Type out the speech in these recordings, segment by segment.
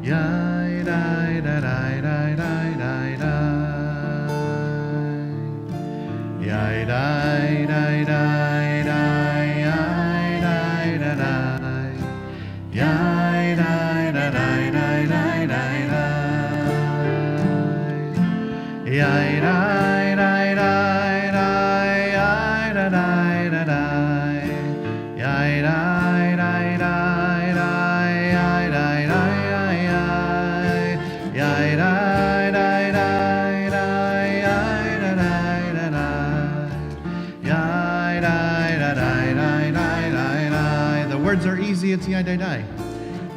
Yai dai da dai dai dai dai dai. Yai dai dai dai dai yai dai da dai. Yai dai da dai dai dai dai dai. Yai dai dai dai dai yai da dai da dai. Yai dai dai dai dai yai dai dai dai yai. Yai dai dai dai dai yai da dai da dai. Yai dai da dai dai dai dai dai. The words are easy, it's yai dai dai.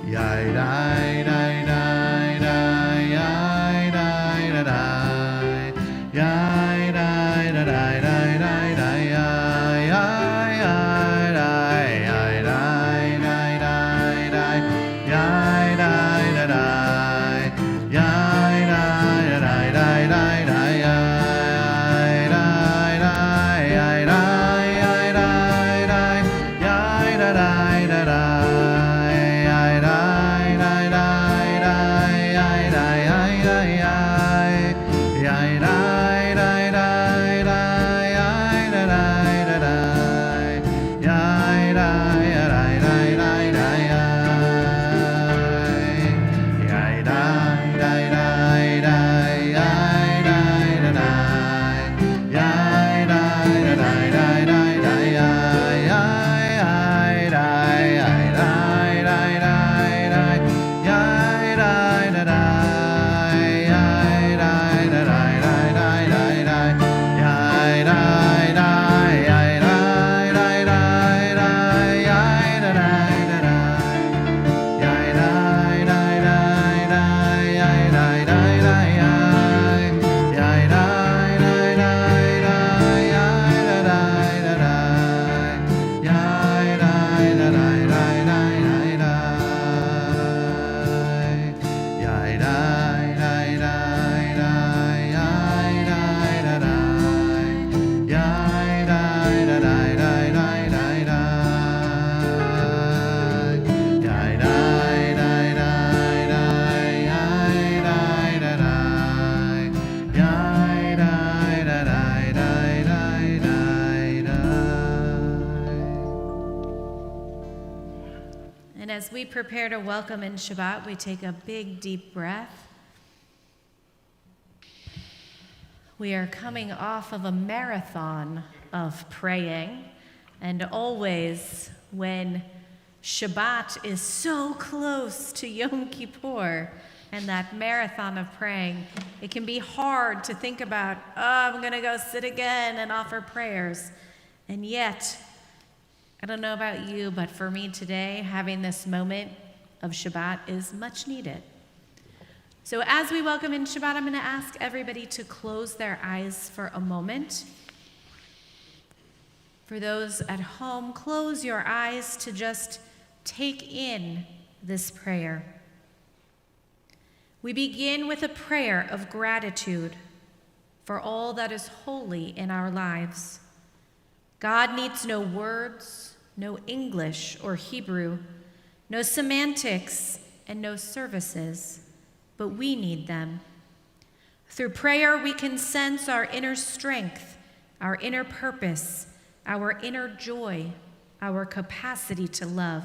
Yai dai dai dai dai yai dai da dai. Yai dai da dai dai dai dai yai yai yai dai yai dai dai dai dai yai dai da dai. Yai dai da dai dai dai dai yai dai dai yai dai yai dai dai yai da dai da dai. Yai dai dai dai dai yai dai yai yai yai. Yai dai dai dai dai yai da dai da dai. Yai dai dai dai dai dai yai. Yai dai dai dai dai yai dai da dai. Yai dai da dai dai dai dai yai yai yai dai yai dai dai dai dai yai dai da dai. Yai dai da dai dai dai dai dai yai dai dai yai dai dai dai dai yai da dai da dai. Yai dai dai dai dai yai dai dai dai yai. Yai dai dai dai dai yai da dai da dai. Yai dai da dai dai dai dai dai. Yai dai dai dai dai yai dai da dai. Yai dai da dai dai dai dai dai. Yai dai dai dai dai yai dai da dai. Yai dai da dai dai dai dai dai. And as we prepare to welcome in Shabbat, we take a big, deep breath. We are coming off of a marathon of praying, and always when Shabbat is so close to Yom Kippur and that marathon of praying, it can be hard to think about, I'm going to go sit again and offer prayers. And yet, I don't know about you, but for me today, having this moment of Shabbat is much needed. So as we welcome in Shabbat, I'm going to ask everybody to close their eyes for a moment. For those at home, close your eyes to just take in this prayer. We begin with a prayer of gratitude for all that is holy in our lives. God needs no words, no English or Hebrew, no semantics, and no services, but we need them. Through prayer, we can sense our inner strength, our inner purpose, our inner joy, our capacity to love.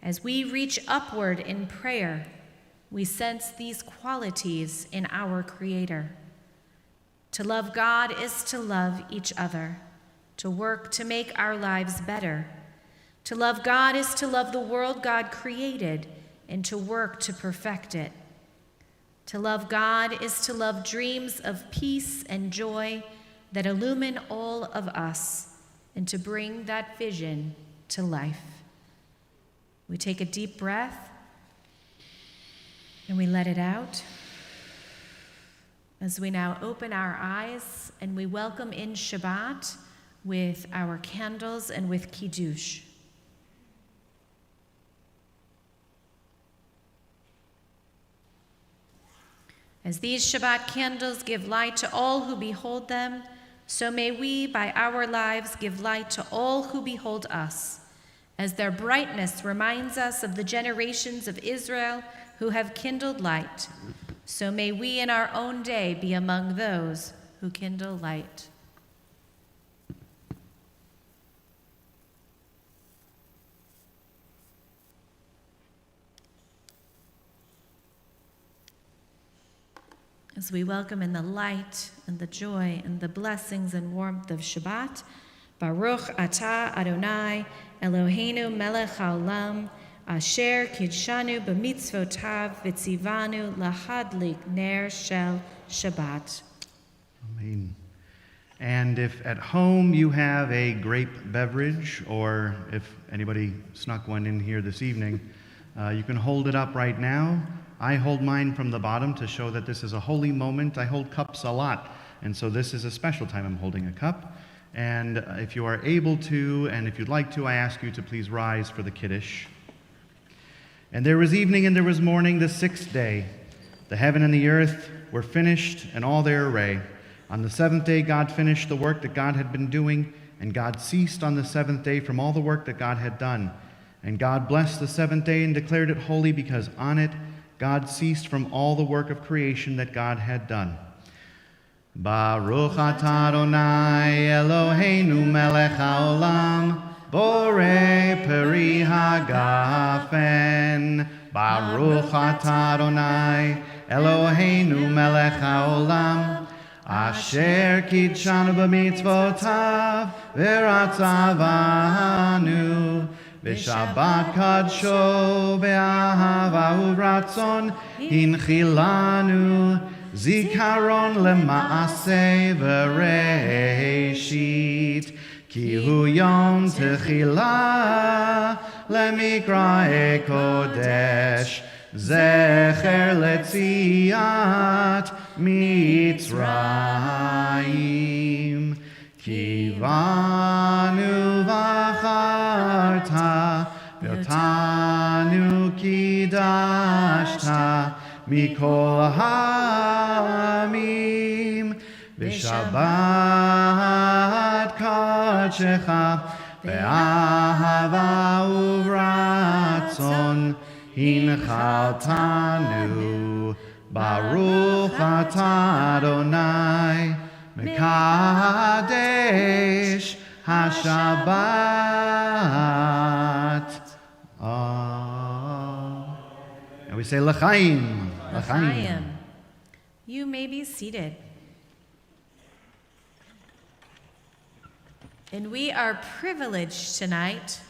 As we reach upward in prayer, we sense these qualities in our Creator. To love God is to love each other, to work to make our lives better. To love God is to love the world God created and to work to perfect it. To love God is to love dreams of peace and joy that illumine all of us and to bring that vision to life. We take a deep breath and we let it out. As we now open our eyes and we welcome in Shabbat with our candles and with Kiddush. As these Shabbat candles give light to all who behold them, so may we, by our lives, give light to all who behold us, as their brightness reminds us of the generations of Israel who have kindled light. So may we in our own day be among those who kindle light. As we welcome in the light and the joy and the blessings and warmth of Shabbat, Baruch atah Adonai Eloheinu melech haolam, asher kidshanu b'mitzvotav v'tzivanu lahadlik ner shel Shabbat. Amen. And if at home you have a grape beverage, or if anybody snuck one in here this evening, you can hold it up right now. I hold mine from the bottom to show that this is a holy moment. I hold cups a lot, and so this is a special time I'm holding a cup. And if you are able to, and if you'd like to, I ask you to please rise for the Kiddush. And there was evening and there was morning the sixth day. The heaven and the earth were finished and all their array. On the seventh day God finished the work that God had been doing, and God ceased on the seventh day from all the work that God had done. And God blessed the seventh day and declared it holy, because on it God ceased from all the work of creation that God had done. Baruch atah Adonai Eloheinu melech haolam, borei peri hagafen. Baruch atah Adonai Eloheinu melech haolam, asher kidshanu b'mitzvotav v'ratzavanu. V'shabbat kadsho be'ahava u'ratzon hinchilanu, zikaron lema'aseh v'reishit, ki hu yom techila lemikra'e kodesh, zecher letziat Mitzrayim. Kivanu v'acharta, v'otanu kidashta, mikol ha'amim, v'shabbat kadshecha, ve'ahava u'ratzon hinchaltanu. Baruch atah Adonai Mekadesh HaShabbat. And we say L'chaim. L'chaim. You may be seated. And we are privileged tonight,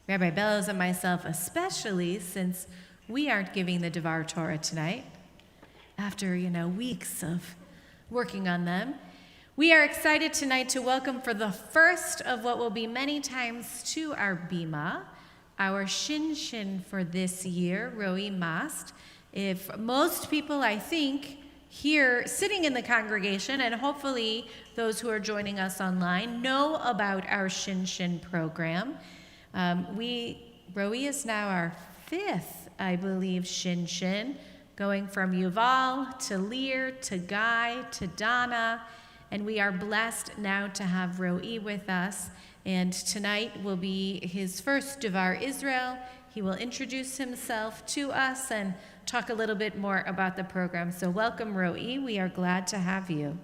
Rabbi Bellows and myself especially, since we aren't giving the Devar Torah tonight, after, weeks of working on them. We are excited tonight to welcome for the first of what will be many times to our Bima, our Shin for this year, Roi Mast. If most people, I think, here sitting in the congregation, and hopefully those who are joining us online, know about our Shin program. Roi is now our fifth, I believe, Shin, going from Yuval to Lear to Guy to Donna, and we are blessed now to have Roi with us. And tonight will be his first Devar Israel. He will introduce himself to us and talk a little bit more about the program. So welcome, Roi. We are glad to have you.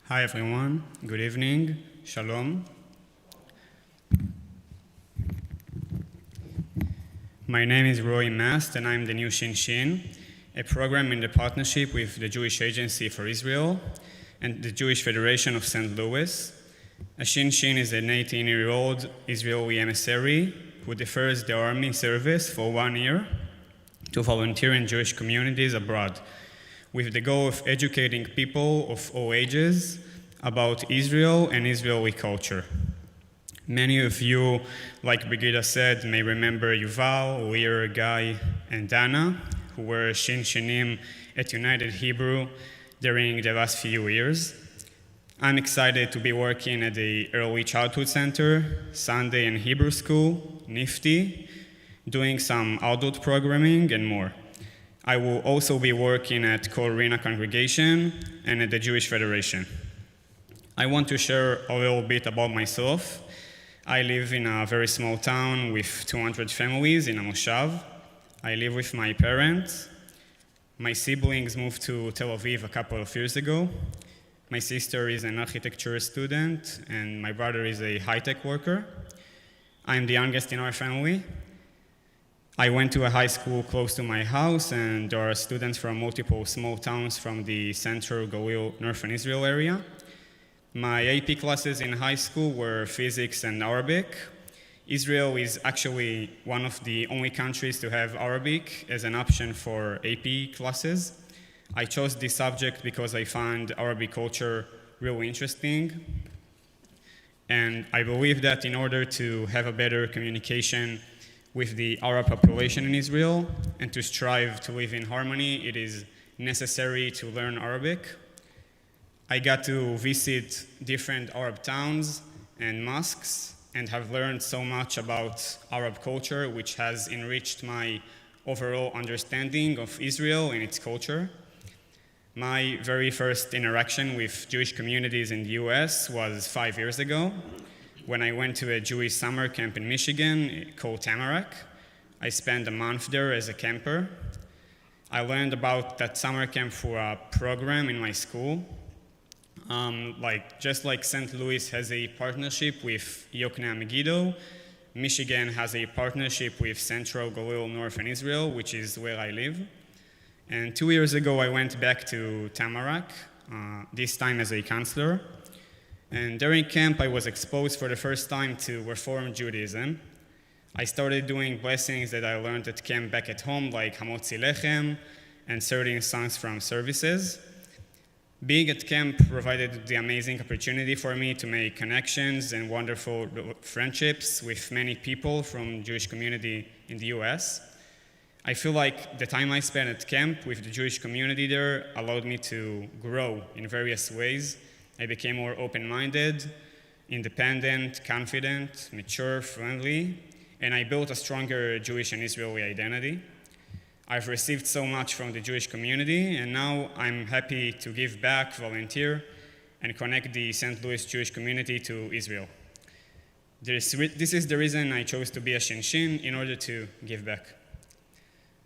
Hi everyone, good evening, shalom. My name is Roy Mast and I'm the new Shin, a program in the partnership with the Jewish Agency for Israel and the Jewish Federation of St. Louis. A Shin is an 18-year-old Israeli emissary who defers the army service for 1 year to volunteer in Jewish communities abroad, with the goal of educating people of all ages about Israel and Israeli culture. Many of you, like Brigida said, may remember Yuval, Lear, Guy, and Dana, who were Shinim at United Hebrew during the last few years. I'm excited to be working at the Early Childhood Center, Sunday and Hebrew School, NIFTY, doing some adult programming and more. I will also be working at Kol Rina Congregation and at the Jewish Federation. I want to share a little bit about myself. I live in a very small town with 200 families in a moshav. I live with my parents. My siblings moved to Tel Aviv a couple of years ago. My sister is an architecture student, and my brother is a high-tech worker. I'm the youngest in our family. I went to a high school close to my house, and there are students from multiple small towns from the central Galil, northern Israel area. My AP classes in high school were physics and Arabic. Israel is actually one of the only countries to have Arabic as an option for AP classes. I chose this subject because I found Arabic culture really interesting. And I believe that in order to have a better communication with the Arab population in Israel and to strive to live in harmony, it is necessary to learn Arabic. I got to visit different Arab towns and mosques and have learned so much about Arab culture, which has enriched my overall understanding of Israel and its culture. My very first interaction with Jewish communities in the US was 5 years ago, when I went to a Jewish summer camp in Michigan called Tamarack. I spent a month there as a camper. I learned about that summer camp through a program in my school. Just like St. Louis has a partnership with Yokneam Megiddo, Michigan has a partnership with Central Galil, Northern Israel, which is where I live. And 2 years ago, I went back to Tamarack, this time as a counselor. And during camp, I was exposed for the first time to Reform Judaism. I started doing blessings that I learned at camp back at home, like Hamotzi Lechem and certain songs from services. Being at camp provided the amazing opportunity for me to make connections and wonderful friendships with many people from the Jewish community in the US. I feel like the time I spent at camp with the Jewish community there allowed me to grow in various ways. I became more open-minded, independent, confident, mature, friendly, and I built a stronger Jewish and Israeli identity. I've received so much from the Jewish community, and now I'm happy to give back, volunteer, and connect the St. Louis Jewish community to Israel. This is the reason I chose to be a Shinshin, in order to give back.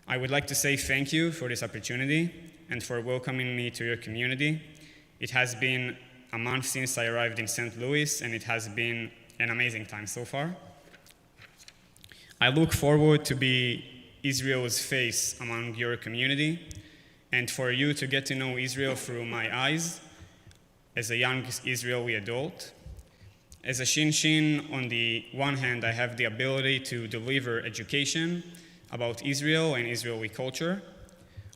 I would like to say thank you for this opportunity and for welcoming me to your community. It has been a month since I arrived in St. Louis, and it has been an amazing time so far. I look forward to be Israel's face among your community, and for you to get to know Israel through my eyes as a young Israeli adult. As a Shinshin, on the one hand, I have the ability to deliver education about Israel and Israeli culture.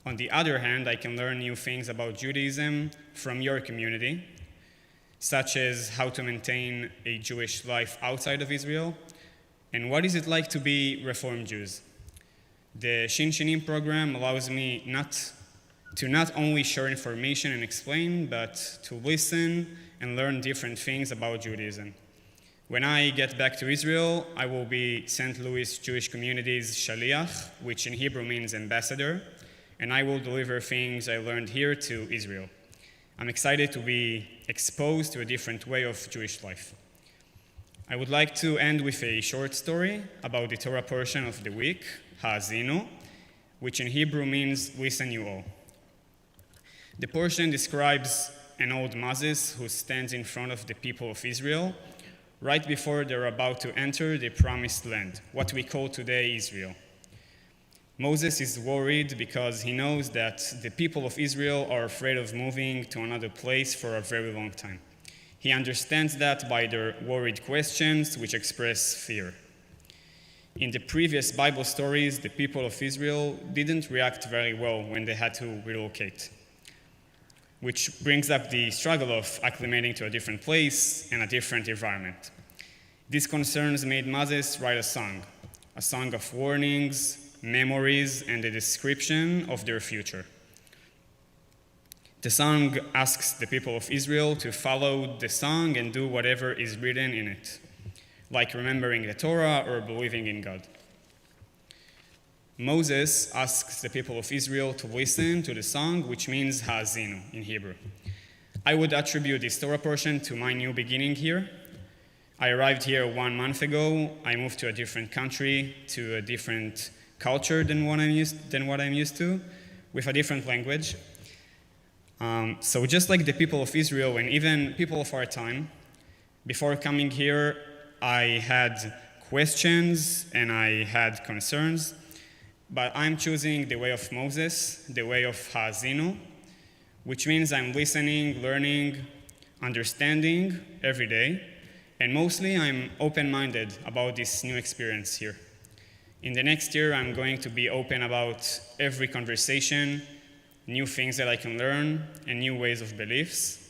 On the other hand, I can learn new things about Judaism from your community, such as how to maintain a Jewish life outside of Israel, and what is it like to be Reform Jews. The Shinshinim program allows me not only share information and explain, but to listen and learn different things about Judaism. When I get back to Israel, I will be St. Louis Jewish community's Shaliach, which in Hebrew means ambassador, and I will deliver things I learned here to Israel. I'm excited to be exposed to a different way of Jewish life. I would like to end with a short story about the Torah portion of the week, Ha'azinu, which in Hebrew means listen you all. The portion describes an old Moses who stands in front of the people of Israel right before they're about to enter the promised land, what we call today Israel. Moses is worried because he knows that the people of Israel are afraid of moving to another place for a very long time. He understands that by their worried questions, which express fear. In the previous Bible stories, the people of Israel didn't react very well when they had to relocate, which brings up the struggle of acclimating to a different place and a different environment. These concerns made Moses write a song of warnings, memories, and a description of their future. The song asks the people of Israel to follow the song and do whatever is written in it, like remembering the Torah or believing in God. Moses asks the people of Israel to listen to the song, which means Ha'azinu in Hebrew. I would attribute this Torah portion to my new beginning here. I arrived here 1 month ago. I moved to a different country, to a different culture than what I'm used to, with a different language. So just like the people of Israel and even people of our time, before coming here, I had questions and I had concerns, but I'm choosing the way of Moses, the way of Ha'azinu, which means I'm listening, learning, understanding every day, and mostly I'm open-minded about this new experience here. In the next year, I'm going to be open about every conversation, new things that I can learn, and new ways of beliefs.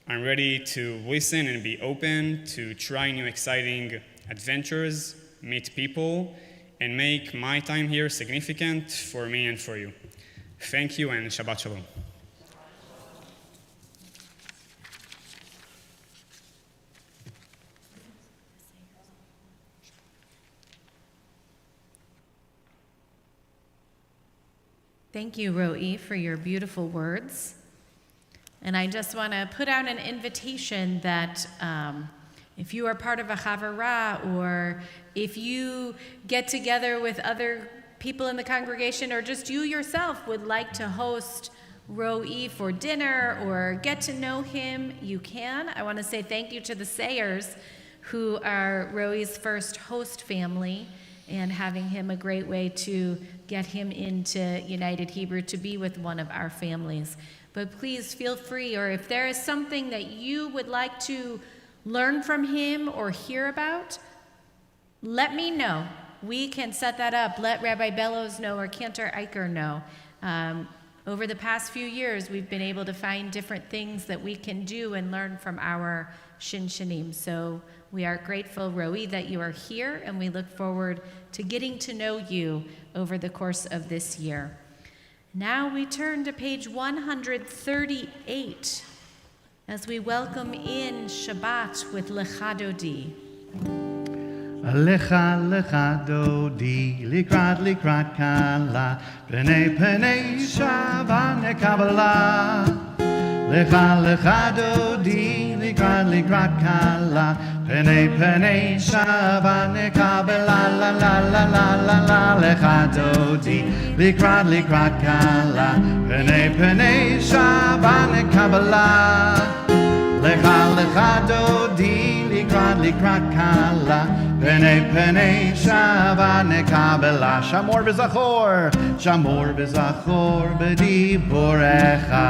I'm ready to listen and be open, to try new exciting adventures, meet people, and make my time here significant for me and for you. Thank you, and Shabbat Shalom. Thank you, Ro'i, for your beautiful words. And I just want to put out an invitation that if you are part of a chavara, or if you get together with other people in the congregation, or just you yourself would like to host Ro'i for dinner or get to know him, you can. I want to say thank you to the Sayers, who are Ro'i's first host family, and having him a great way to get him into United Hebrew to be with one of our families. But please feel free, or if there is something that you would like to learn from him or hear about, let me know. We can set that up. Let Rabbi Bellows know or Cantor Eicher know. Over the past few years, we've been able to find different things that we can do and learn from our Shinshanim. So we are grateful, Ro'i, that you are here, and we look forward to getting to know you over the course of this year. Now we turn to page 138 as we welcome in Shabbat with Lecha Dodi. Lecha lecha dodi, likrat kala, pnei shavane kabbalah. Lecha lecha dodi, likrat kala, pnei shavane kabbalah. La la la la la la. Lecha dodi, likrat kala, pnei shavane kabbalah. Lecha dodi, likrat kala, pnei shavane kabbalah. Shamor v'zachor b'diborecha.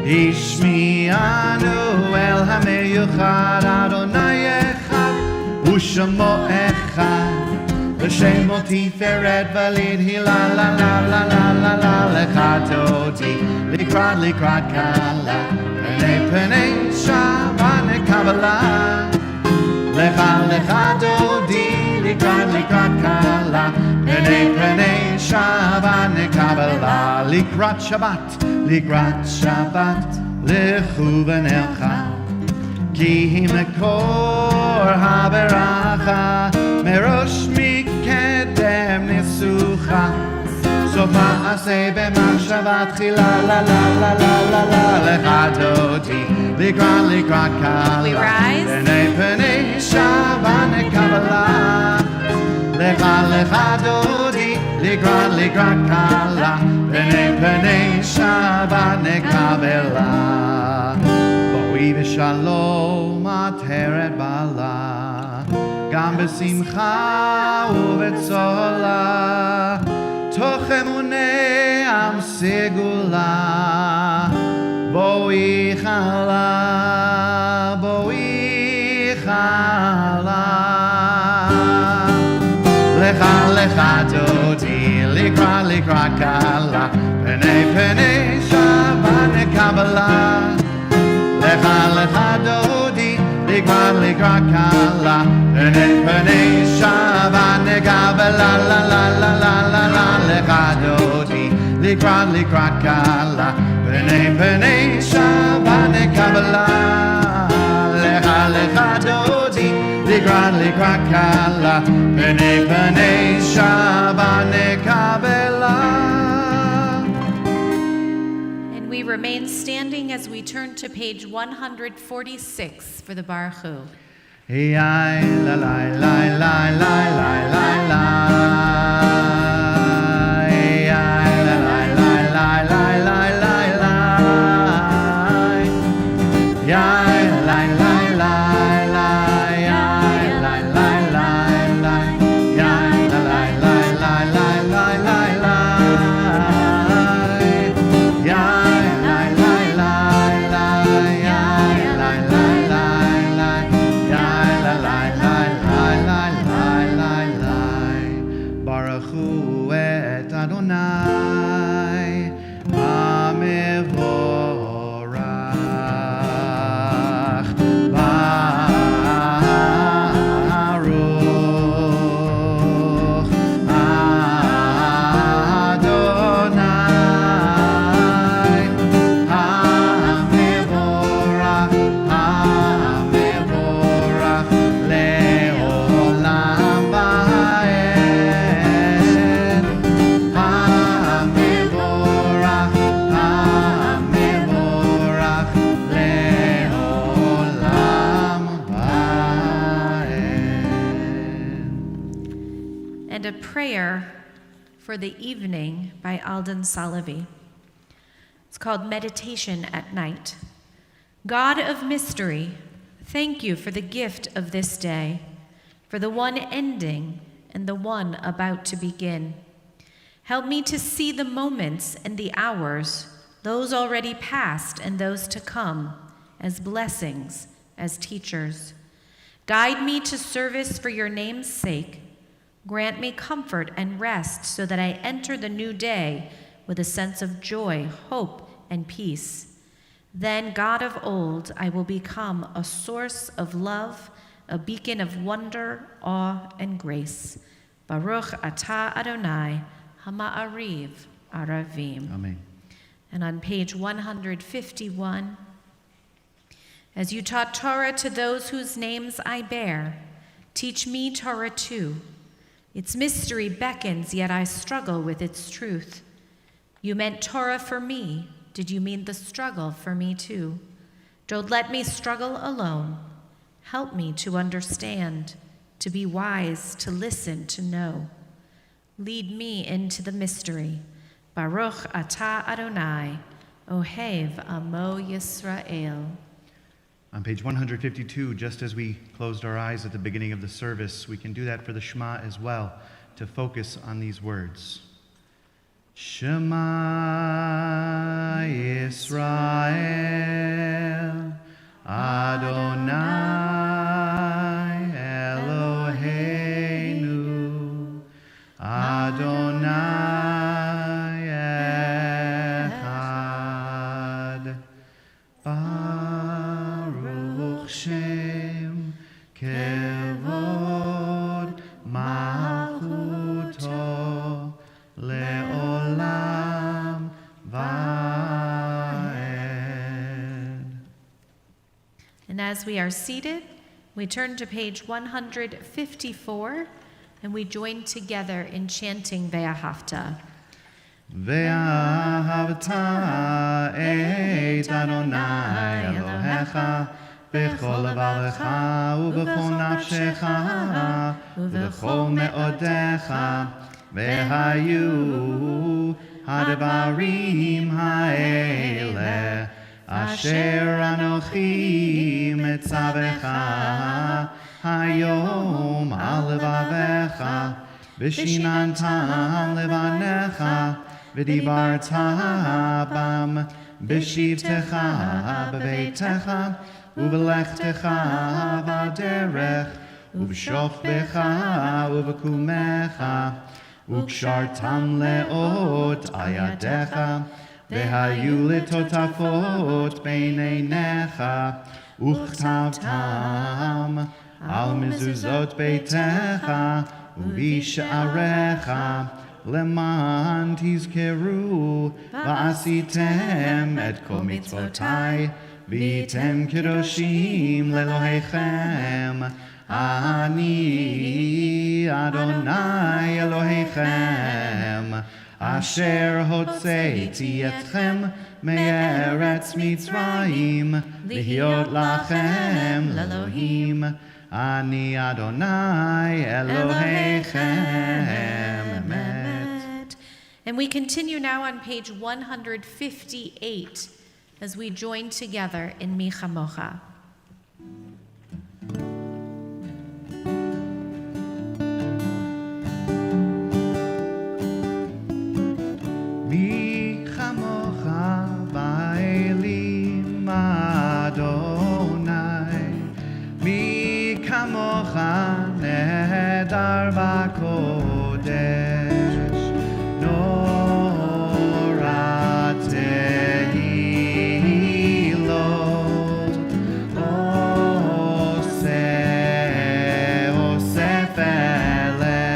Ishmi'anu el hameyuchad Adonai echad u'shamo echad v'shemo tiferet v'lid hila la la la la la la. Lecha dodi, likrat kala, pnei shavane kabbalah. Lecha dodi, likrat kala, pnei shavane kabbalah. Likrat Shabbat, lechu v'nelcha, ki hi mekor haberacha, merosh mikedem nisucha, sof ma'aseh b'machshavat tchila. La la la la la la. Lecha dodi, likrat kala, We rise. pnei shavane kabbalah. Lecha dodi, likrat kala, pnei shavane kabbalah. Boi v'shalom ateret bala, gam b'simcha u'betzola, toch emunei am segula. Boi chala. Lecha dodi, likrat kala, pnei shavane kabbalah. Lecha dodi, likrat kala, pnei shavane kabbalah. La la la la la la. Lecha dodi, likrat kala, pnei shavane kabbalah. Lecha dodi, לקראת כלה, פני Shabbat נקבלה. And we remain standing as we turn to page 146 for the Baruch Hu. Yai la la la la la la la la. Yai la la la la la la la la. Yai la la la la. Yai la la la la. Yai la la la la la la la la. Yai la la la la. Yai la la la la. Yai la la la la la la la. Baruch Hu et Adonai HaMevorach. Baruch Adonai HaMevorach. HaMevorach le'olam va'ed. HaMevorach. HaMevorach le'olam va'ed. And a prayer for the evening by Alden Salavi. It's called Meditation at Night. God of mystery, thank you for the gift of this day, for the one ending and the one about to begin. Help me to see the moments and the hours, those already past and those to come, as blessings, as teachers. Guide me to service for your name's sake. Grant me comfort and rest so that I enter the new day with a sense of joy, hope, and peace. Then, God of old, I will become a source of love, a beacon of wonder, awe, and grace. Baruch atah Adonai, Hama'ariv Aravim. Amen. And on page 151, as you taught Torah to those whose names I bear, teach me Torah too. Its mystery beckons, yet I struggle with its truth. You meant Torah for me. Did you mean the struggle for me too? Don't let me struggle alone. Help me to understand, to be wise, to listen, to know. Lead me into the mystery. Baruch atah Adonai, Ohev Amo Yisrael. On page 152, just as we closed our eyes at the beginning of the service, we can do that for the Shema as well, to focus on these words. Shema Yisrael, Adonai Eloheinu, Adonai Echad. Baruch Shem Kevod Malchuto Le'olam Va'ed. And as we are seated, we turn to page 154, and we join together in chanting Ve'ahavta. Ve'ahavta et Adonai Elohecha b'chol levavecha u'b'chol nafshecha u'b'chol me'odecha ve'hayu hadabarim ha'eleh asher anochi metzavecha hayom al levavecha v'shinantam levanecha v'dibarta bam b'shivtecha b'beitecha u'b'lechtecha v'aderech u'b'shofbecha u'b'kumecha u'kshartam le'ot ayadecha v'hayu letotafot b'neinecha u'chtavtam al mezuzot beitecha u'b'sha'arecha leman tizkeru va'asitem et kol mitzvotai v'yitem kedoshim lelohechem Ani Adonai Elohechem, Asher hotzeiti etchem me'eretz Mitzrayim, lihiot lachem l'Elohim. Ani Adonai Elohechem. Emet. And we continue now on page 158 as we join together in Mi Chamocha. Mi chamocha ba'elim Adonai, mi kamocha nehedar b'kodesh, nora tehilot, oseh felech.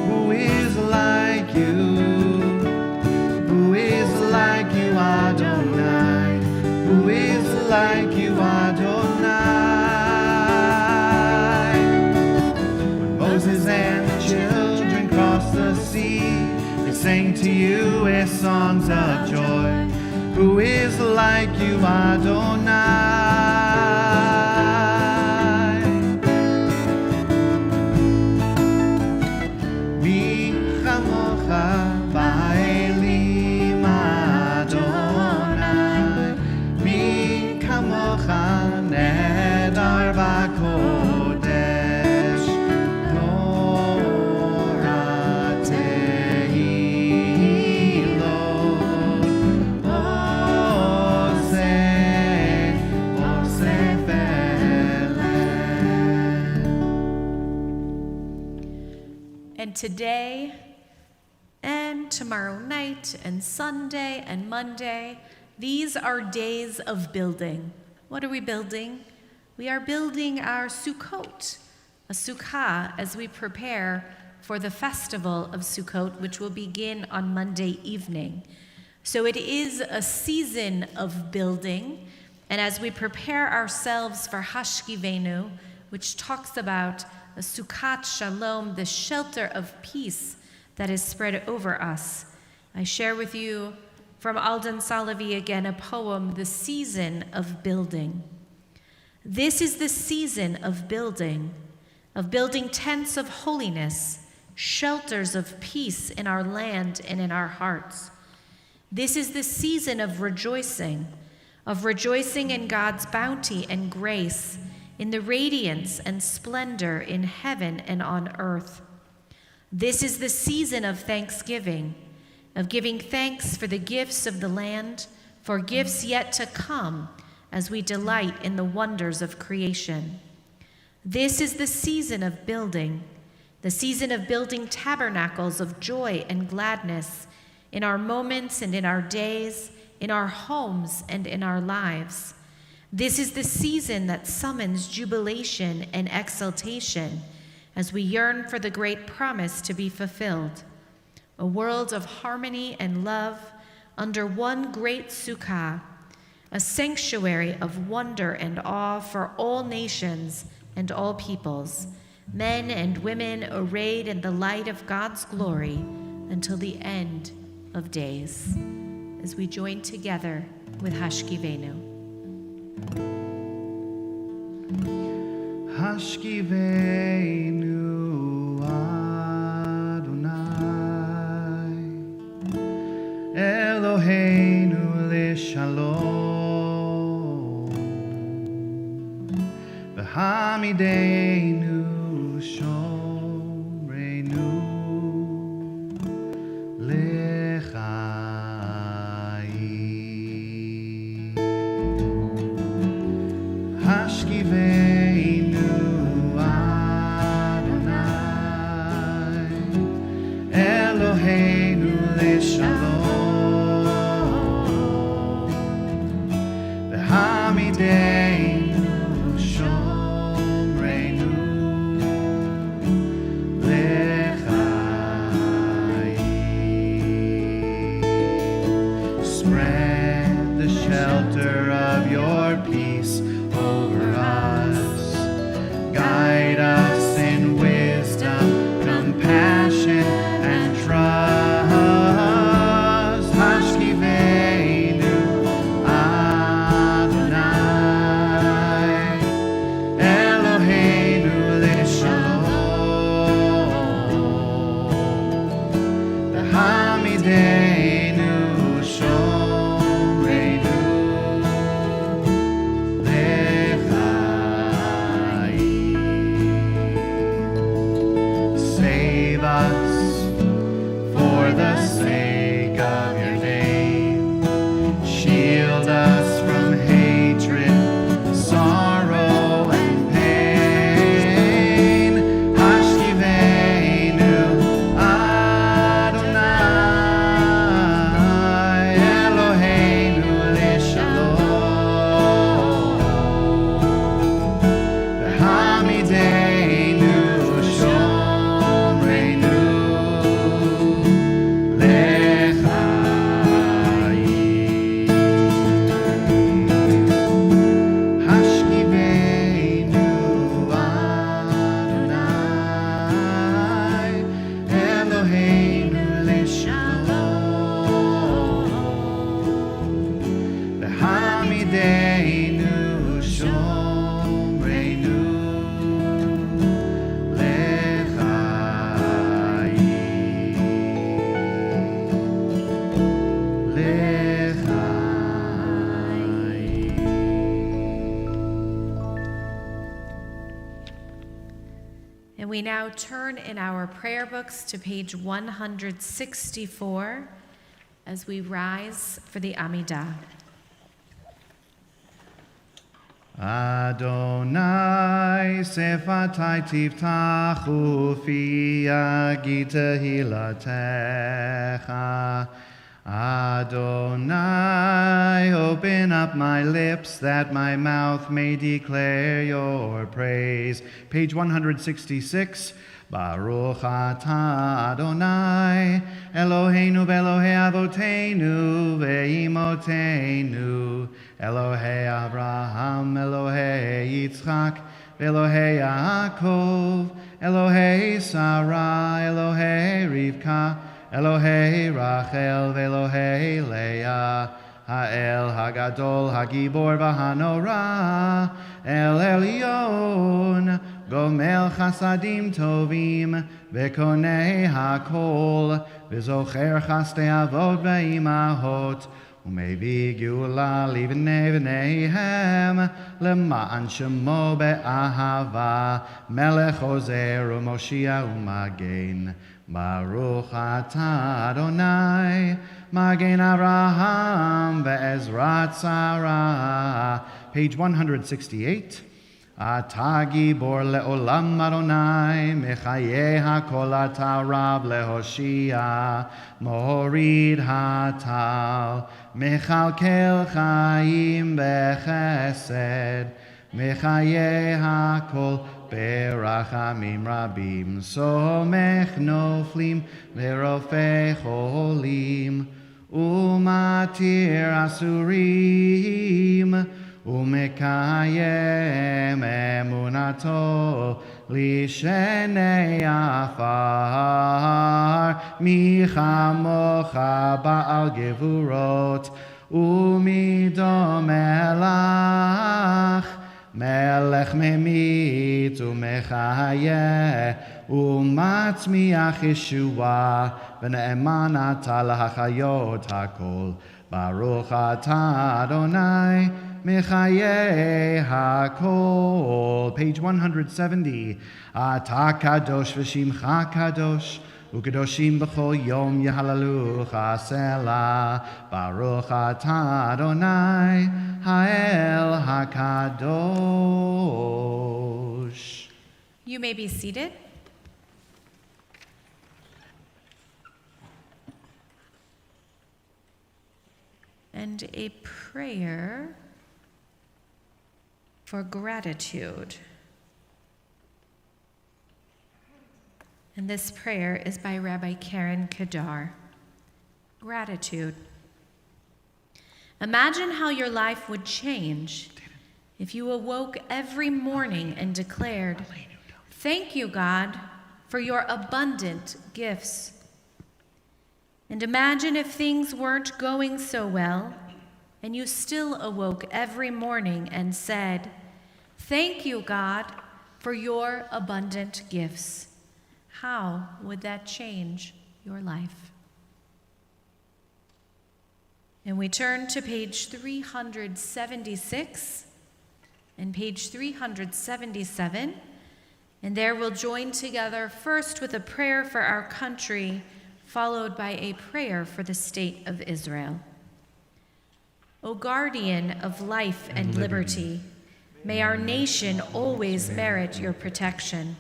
Who is like you? Who is like you, Adonai? Who is like you, Adonai? When Moses and the children crossed the sea, they sang to you with songs of joy. Who is like you, Adonai? Mi chamocha ba'elim Adonai, mi kamocha nehedar b'kodesh, nora tehilot, oseh felech. And today and tomorrow night and Sunday and Monday, these are days of building. What are we building? We are building our Sukkot, a sukkah, as we prepare for the festival of Sukkot, which will begin on Monday evening. So it is a season of building, and as we prepare ourselves for Hashkivenu, which talks about a Sukkat Shalom, the shelter of peace that is spread over us, I share with you from Alden Salavi again a poem, The Season of Building. This is the season of building tents of holiness, shelters of peace in our land and in our hearts. This is the season of rejoicing in God's bounty and grace, in the radiance and splendor in heaven and on earth. This is the season of thanksgiving, of giving thanks for the gifts of the land, for gifts yet to come, as we delight in the wonders of creation. This is the season of building tabernacles of joy and gladness in our moments and in our days, in our homes and in our lives. This is the season that summons jubilation and exultation as we yearn for the great promise to be fulfilled, a world of harmony and love under one great sukkah, a sanctuary of wonder and awe for all nations and all peoples, men and women arrayed in the light of God's glory until the end of days. As we join together with Hashkivenu. Hashkivenu Adonai, Eloheinu l'shalom, v'hamidenu shomreinu l'chaim. Hashkivenu Adonai, Eloheinu l'shalom, v'hamidenu shomreinu l'chaim. Spread the shelter of your peace over us. Guide us in wisdom, compassion, and trust. Hashkiveinu Adonai, Eloheinu l'shalom, v'hamideinu shomreinu l'chaim. Save us for the sake of your name. Shield us from hatred, sorrow, and pain. Hashkiveinu Adonai, Eloheinu l'shalom, v'hamideinu shomreinu l'chaim. Hashkiveinu Adonai, Eloheinu l'shalom, v'hamideinu shomreinu And we now turn in our prayer books to page 164 as we rise for the Amidah. Adonai sefatai tiftachu fi agita hilatecha. Adonai, open up my lips that my mouth may declare your praise. Page 166. Baruch atah Adonai, Eloheinu v'Elohei avoteinu ve'imotenu, Elohei Abraham, Elohei Yitzchak, v'Elohei Yaakov, Elohei Sarah, Elohei Rivka, Elohei Rachel, v'Elohei Leah, Ha'el Hagadol, Hagibor v'Hanora, El Elyon, Gomel Chasadim Tovim, V'Konei HaKol, V'Zocher Chastei Avot V'Imahot, U'Mevi Geula Livnei V'neihem, L'Ma'an Shemo Be'ahava, Melech Ozer U'Moshia U'Magen, Baruch atah Adonai, Magen Avraham Ve'ezrat Sarah. Page 168. Atah gibor le'olam Adonai, Mechayeh hakol atah Rab lehoshia, Morid hatal, Mechalkel chaim bechesed, Mechayeh hakol berachamim rabim, Somech noflim lerofei cholim, Umatir asurim, Umekayem emunato lishenei afar, Michamocha ba'al gevurot, Umidom elach, Melech memit umechayeh, Umatzmiach Yeshua, V'ne'eman ata lahachayot hakol, Baruch atah Adonai, Mechayeh hakol. Page 170. Atah kadosh v'shimcha kadosh, u'kadoshim b'chol yom yehalalucha selah. Baruch atah Adonai, ha'el hakadosh. You may be seated. And a prayer for gratitude. And this prayer is by Rabbi Karen Kadar. Gratitude. Imagine how your life would change If you awoke every morning and declared, "Thank you, God, for your abundant gifts." And imagine if things weren't going so well, and you still awoke every morning and said, "Thank you, God, for your abundant gifts." How would that change your life? And we turn to page 376 and page 377, and there we'll join together first with a prayer for our country, followed by a prayer for the state of Israel. O guardian of life and liberty, may our nation always merit your protection.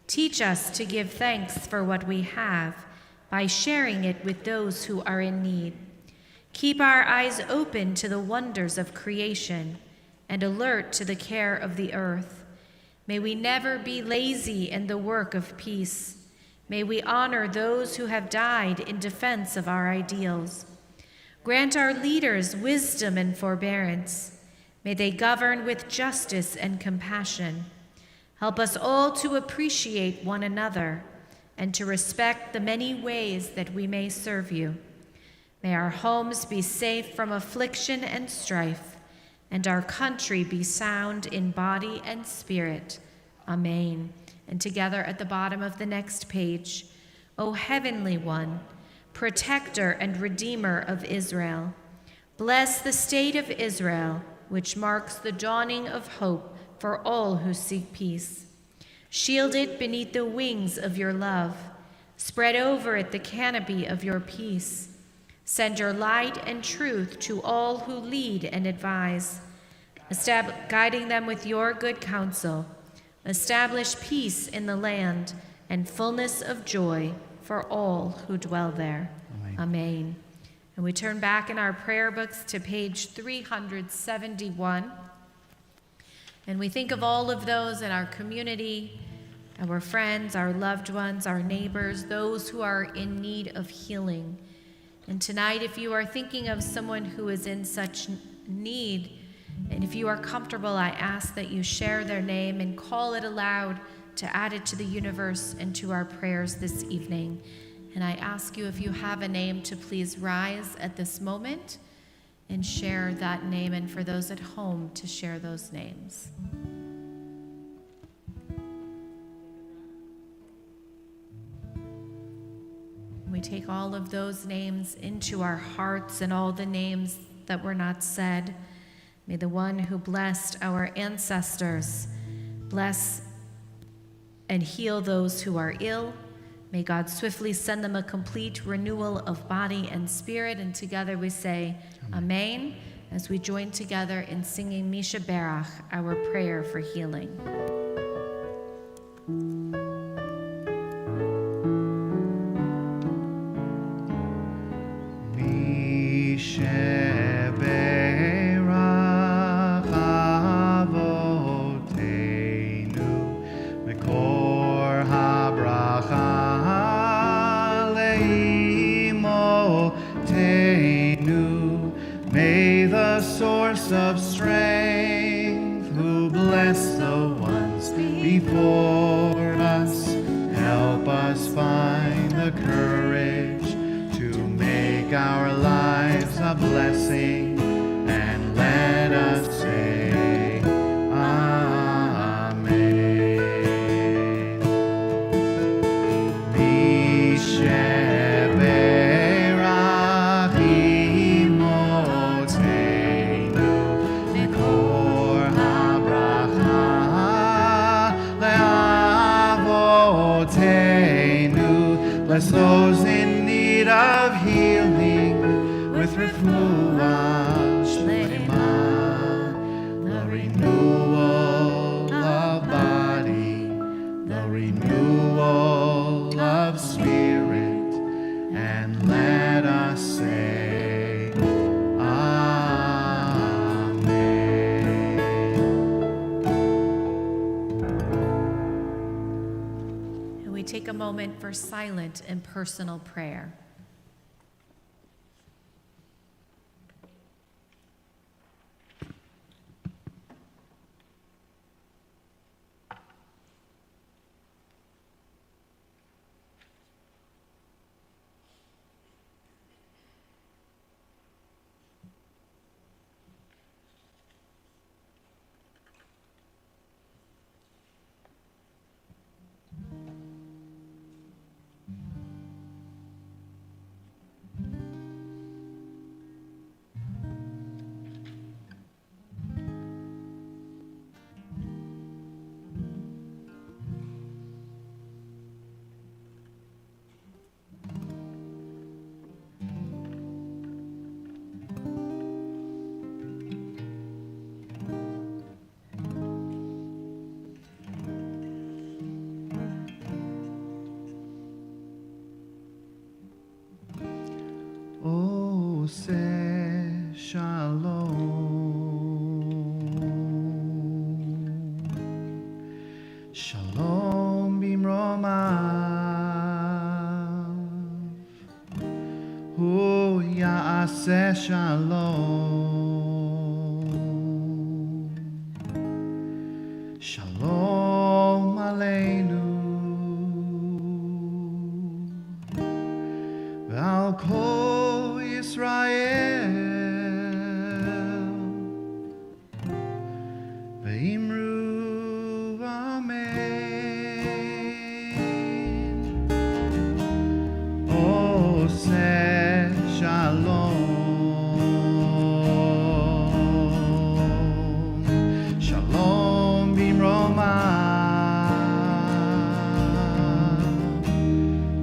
Teach us to give thanks for what we have by sharing it with those who are in need. Keep our eyes open to the wonders of creation and alert to the care of the earth. May we never be lazy in the work of peace. May we honor those who have died in defense of our ideals. Grant our leaders wisdom and forbearance. May they govern with justice and compassion. Help us all to appreciate one another and to respect the many ways that we may serve you. May our homes be safe from affliction and strife, and our country be sound in body and spirit. Amen. And together at the bottom of the next page, O Heavenly One, Protector and Redeemer of Israel, bless the state of Israel, which marks the dawning of hope for all who seek peace. Shield it beneath the wings of your love. Spread over it the canopy of your peace. Send your light and truth to all who lead and advise, guiding them with your good counsel. Establish peace in the land and fullness of joy for all who dwell there. Amen. Amen. And we turn back in our prayer books to page 371. And we think of all of those in our community, our friends, our loved ones, our neighbors, those who are in need of healing. And tonight, if you are thinking of someone who is in such need, and if you are comfortable, I ask that you share their name and call it aloud to add it to the universe and to our prayers this evening. And I ask you, if you have a name, to please rise at this moment and share that name, and for those at home to share those names. We take all of those names into our hearts and all the names that were not said. May the one who blessed our ancestors bless and heal those who are ill. May God swiftly send them a complete renewal of body and spirit. And together we say, Amen, as we join together in singing Misha Berach, our prayer for healing. Of strength, who bless the ones before us, help us find the courage to make our lives a blessing, and let us say Amen. Bless those in need of healing with refuah shlema, the renewal of body, the renewal of spirit, and let us say Amen. And we take a moment for silent and personal prayer. Ya'aseh Shalom. Shalom Aleinu Ve'al Kol Yisrael Ve'imru Amen. Oseh Shalom. Shalom b'romav.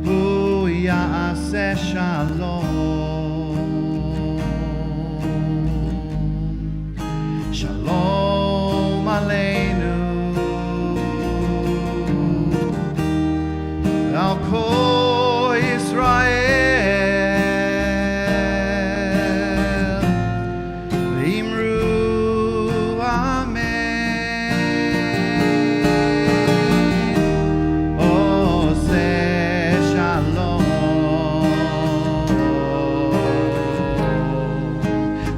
Hu ya'aseh shalom. Shalom aleinu. Al kol Yisrael. V'imru amen. Oseh shalom.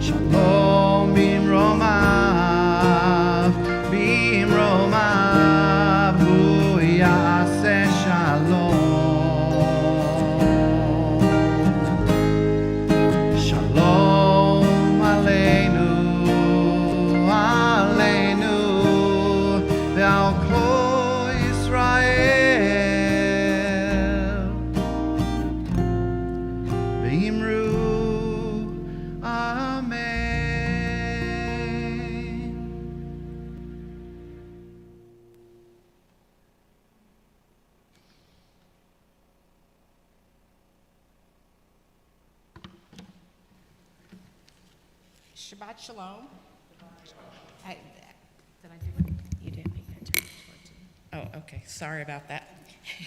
Shalom b'romav. B'romav hu ya'aseh shalom. Shalom aleinu, aleinu, ve'al kol Yisrael. Ve'imru amen. Shabbat Shalom. Did I do it? You did make that turn towards me. Oh, okay. Sorry about that.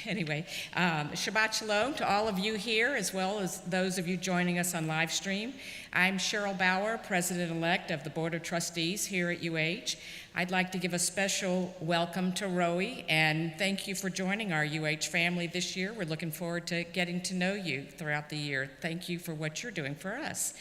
Anyway, Shabbat Shalom to all of you here, as well as those of you joining us on live stream. I'm Cheryl Bauer, President-elect of the Board of Trustees here at UH. I'd like to give a special welcome to Roe, and thank you for joining our UH family this year. We're looking forward to getting to know you throughout the year. Thank you for what you're doing for us.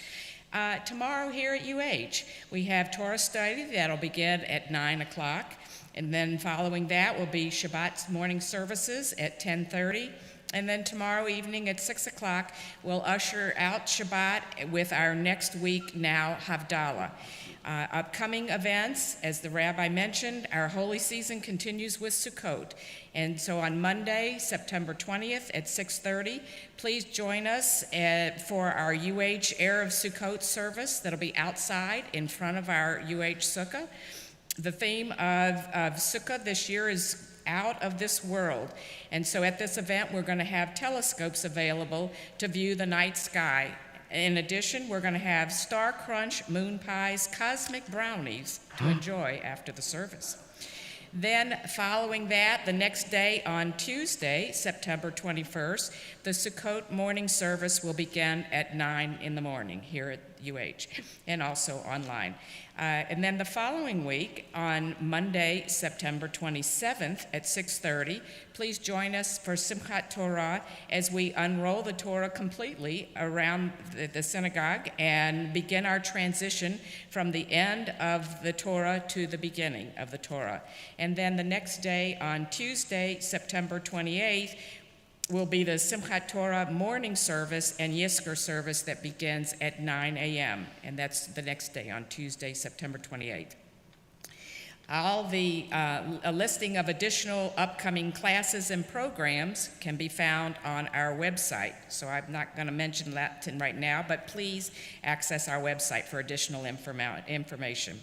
Tomorrow here at UH, we have Torah study that'll begin at 9 o'clock. And then following that will be Shabbat morning services at 10:30. And then tomorrow evening at 6 o'clock, we'll usher out Shabbat with our next week now Havdalah. Upcoming events, as the rabbi mentioned, our holy season continues with Sukkot. And so on Monday, September 20th at 6:30, please join us for our UH Erev Sukkot service that'll be outside in front of our UH Sukkah. The theme of Sukkah this year is out of this world. And so at this event, we're going to have telescopes available to view the night sky. In addition, we're going to have Star Crunch, moon pies, cosmic brownies to enjoy after the service. Then following that, the next day on Tuesday, September 21st, the Sukkot morning service will begin at 9 in the morning here at UH and also online. And then the following week, on Monday, September 27th at 6:30, please join us for Simchat Torah as we unroll the Torah completely around the synagogue and begin our transition from the end of the Torah to the beginning of the Torah. And then the next day, on Tuesday, September 28th, will be the Simchat Torah morning service and Yizkor service that begins at 9 a.m. And that's the next day on Tuesday, September 28th. A listing of additional upcoming classes and programs can be found on our website. So I'm not going to mention that right now, but please access our website for additional information.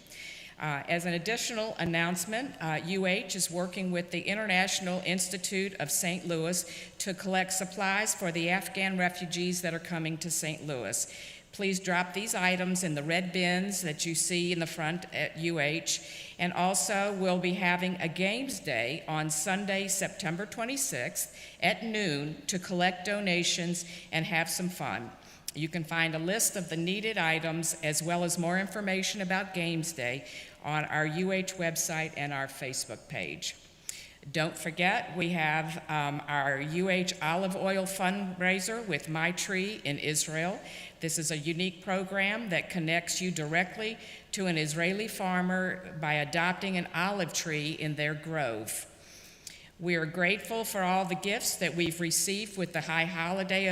As an additional announcement, UH is working with the International Institute of St. Louis to collect supplies for the Afghan refugees that are coming to St. Louis. Please drop these items in the red bins that you see in the front at UH. And also, we'll be having a games day on Sunday, September 26th at noon to collect donations and have some fun. You can find a list of the needed items as well as more information about Games Day on our UH website and our Facebook page. Don't forget, we have our UH olive oil fundraiser with My Tree in Israel. This is a unique program that connects you directly to an Israeli farmer by adopting an olive tree in their grove. We are grateful for all the gifts that we've received with the High Holy Day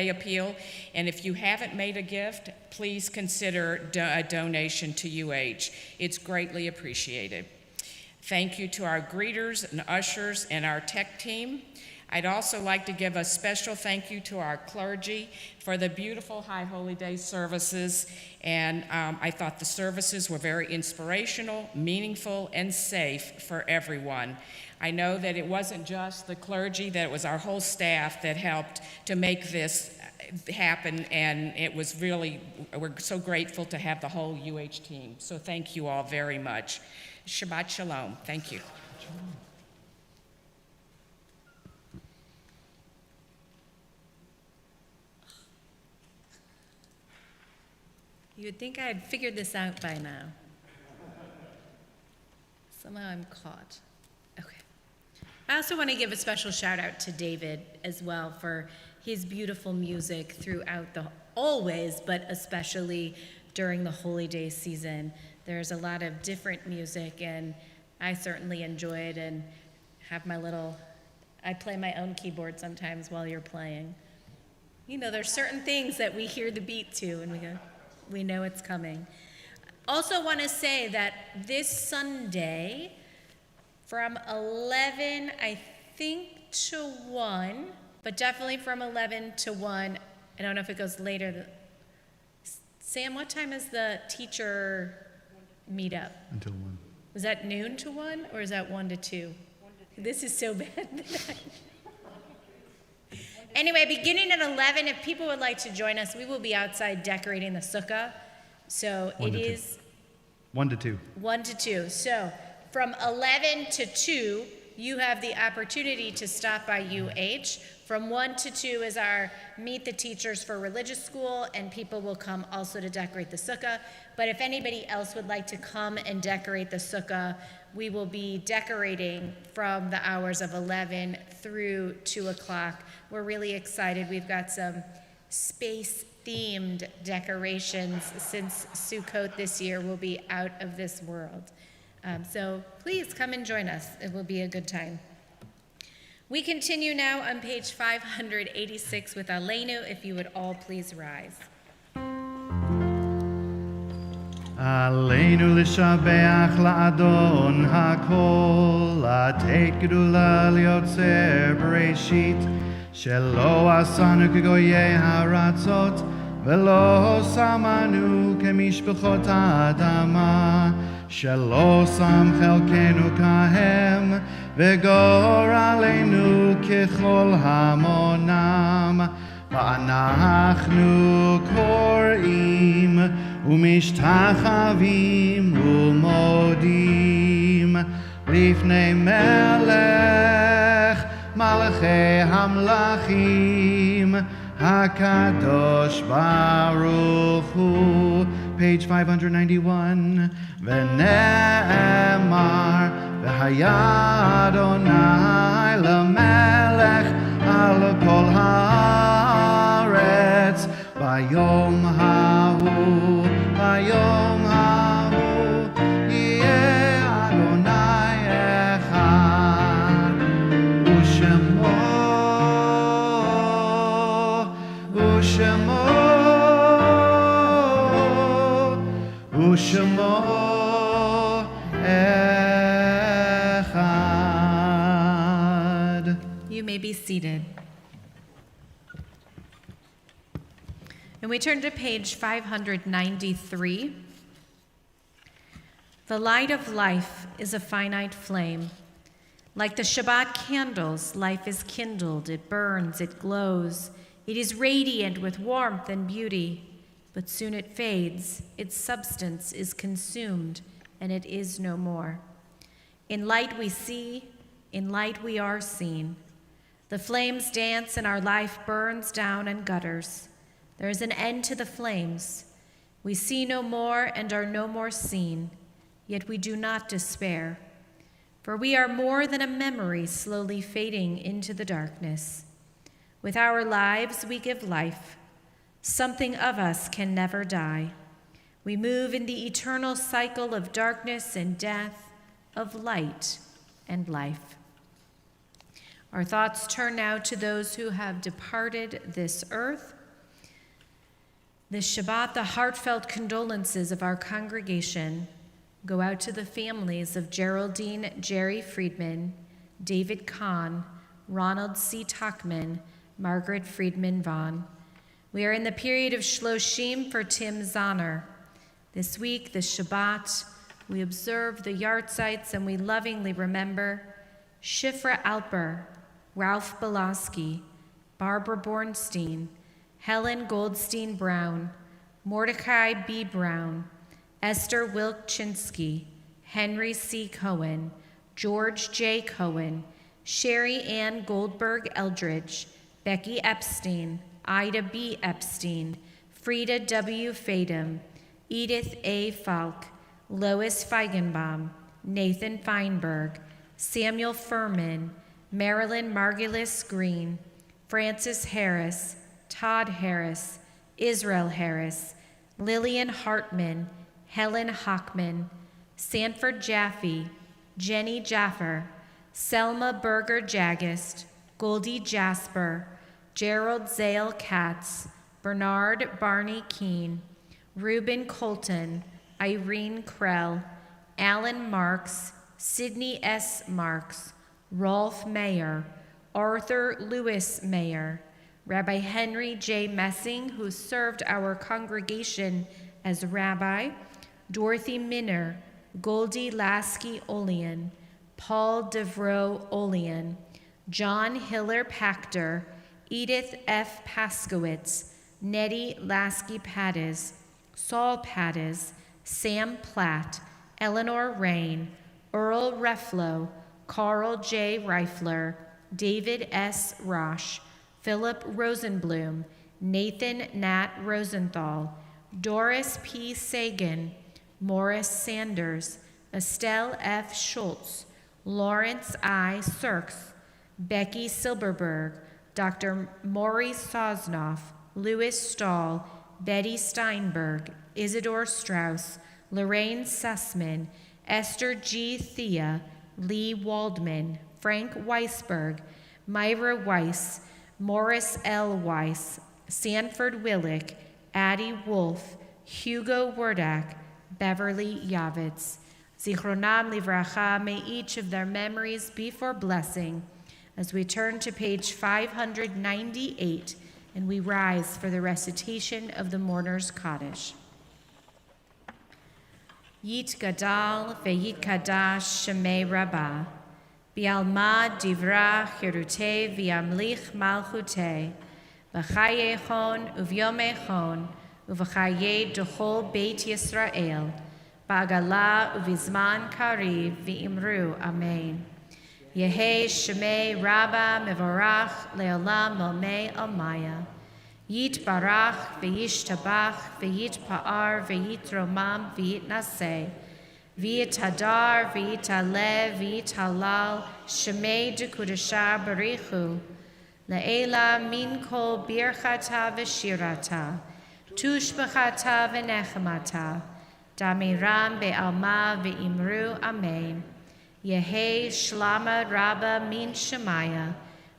Appeal, and if you haven't made a gift, please consider a donation to UH. It's greatly appreciated. Thank you to our greeters and ushers and our tech team. I'd also like to give a special thank you to our clergy for the beautiful High Holy Day services, and I thought the services were very inspirational, meaningful, and safe for everyone. I know that it wasn't just the clergy, that it was our whole staff that helped to make this happen, and it was really, we're so grateful to have the whole UH team. So thank you all very much. Shabbat Shalom. Thank you. You would think I had figured this out by now. Somehow I'm caught. Okay. I also want to give a special shout out to David as well for his beautiful music throughout always, but especially during the Holy Day season. There's a lot of different music, and I certainly enjoy it and have I play my own keyboard sometimes while you're playing. You know, there's certain things that we hear the beat to and we know it's coming. Also want to say that this Sunday from 11, I think, to 1, but definitely from 11 to 1, I don't know if it goes later. Sam, what time is the teacher meetup? Until 1. Was that noon to 1, or is that 1 to 2? This is so bad. Anyway, beginning at 11, if people would like to join us, we will be outside decorating the sukkah. So it is 1 to 2. 1 to 2. So from 11 to 2, you have the opportunity to stop by UH. From 1 to 2 is our Meet the Teachers for Religious School, and people will come also to decorate the sukkah. But if anybody else would like to come and decorate the sukkah, we will be decorating from the hours of 11 through 2 o'clock. We're really excited. We've got some space-themed decorations since Sukkot this year will be out of this world. So please come and join us. It will be a good time. We continue now on page 586 with Aleinu. If you would all please rise. עלינו לשבח לאדון הכל, לתת גדולה ליוצר בראשית, שלא עשנו כגויי הארצות, ולא שמנו כמשפחות האדמה, שלא שם חלקנו כהם, וגורלנו ככל המונם, ואנחנו קוראים ומשתחווים ומודים לפני מלך מלכי המלכים הקדוש ברוך הוא. Page 591. ונאמר והיה אדוני למלך על כל הארץ ביום ההוא, ביום ההוא יהיה אדוני אחד ושמו אחד. You may be seated. And we turn to page 593. The light of life is a finite flame. Like the Shabbat candles, life is kindled, it burns, it glows. It is radiant with warmth and beauty, but soon it fades, its substance is consumed, and it is no more. In light we see, in light we are seen. The flames dance and our life burns down and gutters. There is an end to the flames. We see no more and are no more seen, yet we do not despair. For we are more than a memory slowly fading into the darkness. With our lives we give life. Something of us can never die. We move in the eternal cycle of darkness and death, of light and life. Our thoughts turn now to those who have departed this earth. This Shabbat, the heartfelt condolences of our congregation go out to the families of Geraldine Jerry Friedman, David Kahn, Ronald C. Tuckman, Margaret Friedman Vaughn. We are in the period of Shloshim for Tim Zahner. This week, the Shabbat, we observe the yahrzeits and we lovingly remember Shifra Alper, Ralph Belaski, Barbara Bornstein, Helen Goldstein Brown, Mordecai B. Brown, Esther Wilczynski, Henry C. Cohen, George J. Cohen, Sherry Ann Goldberg Eldridge, Becky Epstein, Ida B. Epstein, Frida W. Fadum, Edith A. Falk, Lois Feigenbaum, Nathan Feinberg, Samuel Furman, Marilyn Margulis Green, Francis Harris, Todd Harris, Israel Harris, Lillian Hartman, Helen Hockman, Sanford Jaffe, Jenny Jaffer, Selma Berger Jagist, Goldie Jasper, Gerald Zale Katz, Bernard Barney Keene, Reuben Colton, Irene Krell, Alan Marks, Sidney S. Marks, Rolf Mayer, Arthur Lewis Mayer, Rabbi Henry J. Messing, who served our congregation as rabbi, Dorothy Minner, Goldie Lasky Olean, Paul Devroe Olean, John Hiller Pachter, Edith F. Paskowitz, Nettie Lasky Pattis, Saul Pattis, Sam Platt, Eleanor Rain, Earl Reflo, Carl J. Reifler, David S. Rosh, Philip Rosenblum, Nathan Nat Rosenthal, Doris P. Sagan, Morris Sanders, Estelle F. Schultz, Lawrence I. Sirks, Becky Silberberg, Dr. Maurice Sosnoff, Louis Stahl, Betty Steinberg, Isidore Strauss, Lorraine Sussman, Esther G. Thea, Lee Waldman, Frank Weisberg, Myra Weiss, Morris L. Weiss, Sanford Willick, Addie Wolf, Hugo Werdak, Beverly Yavitz. Zichronam livracha, may each of their memories be for blessing. As we turn to page 598, and we rise for the recitation of the Mourner's Kaddish. Yit Gadal ve'yit Kadash Shemei Rabbah, Bi'alma Divra Chirute V'yamlich Malchute, V'chaye Chon Uvyome Chon, Uv'chaye Duchol Beit Yisrael, Ba'agala Uvizman Kariv V'imru Amen. Yehe Shemei Rabba Mevorach Leolam Momei Almaya. Yit Barach Ve'yish Tabach Ve'yit Pa'ar Ve'yit Romam Ve'yit Naseh. Ve'yit Hadar Ve'yit Alev Ve'yit Halal Shemei Dekudashar Barichu. Le'ela Min Kol Birchata V'shirata. Tushbachata V'nechemata. Damiram Be'alma Ve'imru Amen. Yehe Shlama Rabba Min Shemaya,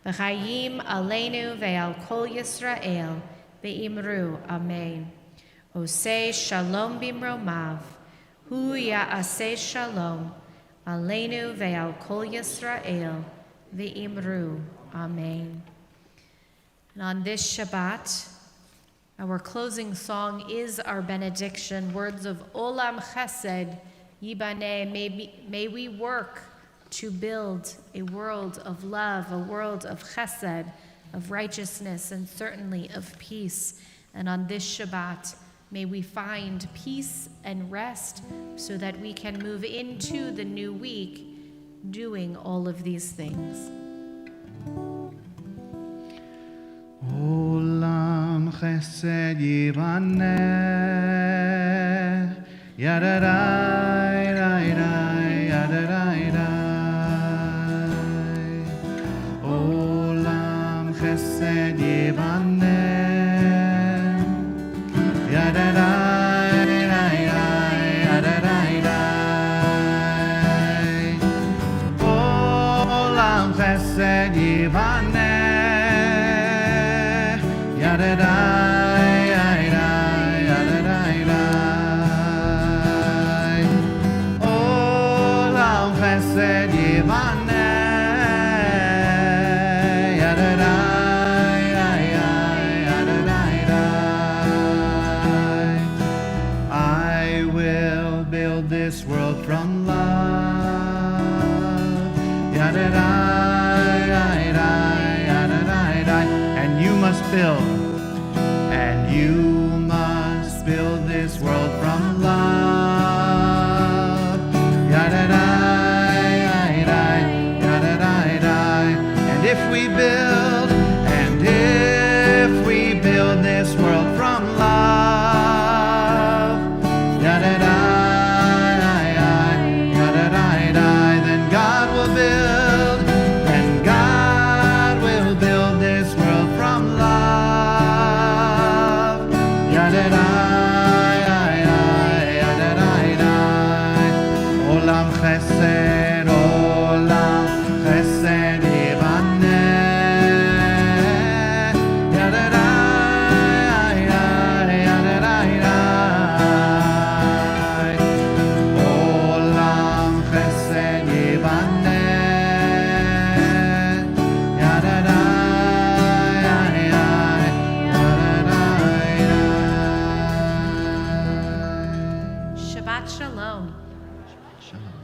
V'chayim Aleinu Ve'al Kol Yisrael, Ve'imru Amen. Oseh Shalom Bimromav, Hu Ya'aseh Shalom, Aleinu Ve'al Kol Yisrael, Ve'imru Amen. And on this Shabbat, our closing song is our benediction, words of Olam Chesed, Yibaneh, may we work to build a world of love, a world of chesed, of righteousness, and certainly of peace. And on this Shabbat, may we find peace and rest so that we can move into the new week doing all of these things. Olam chesed yibaneh, yadarai, rai, yadarai, rai. Olam chesed Yivaneh, Yadadai, Yadadai. I will build this world from love. Yadadai, Yadadai. And you must build, and you must build this world from love. Yadadai, Yadadai. And if we build this world from love, then God will build this world from love. Olam chesed, olam chesed yivaneh. Olam chesed yivaneh. Shabbat Shalom. Shalom.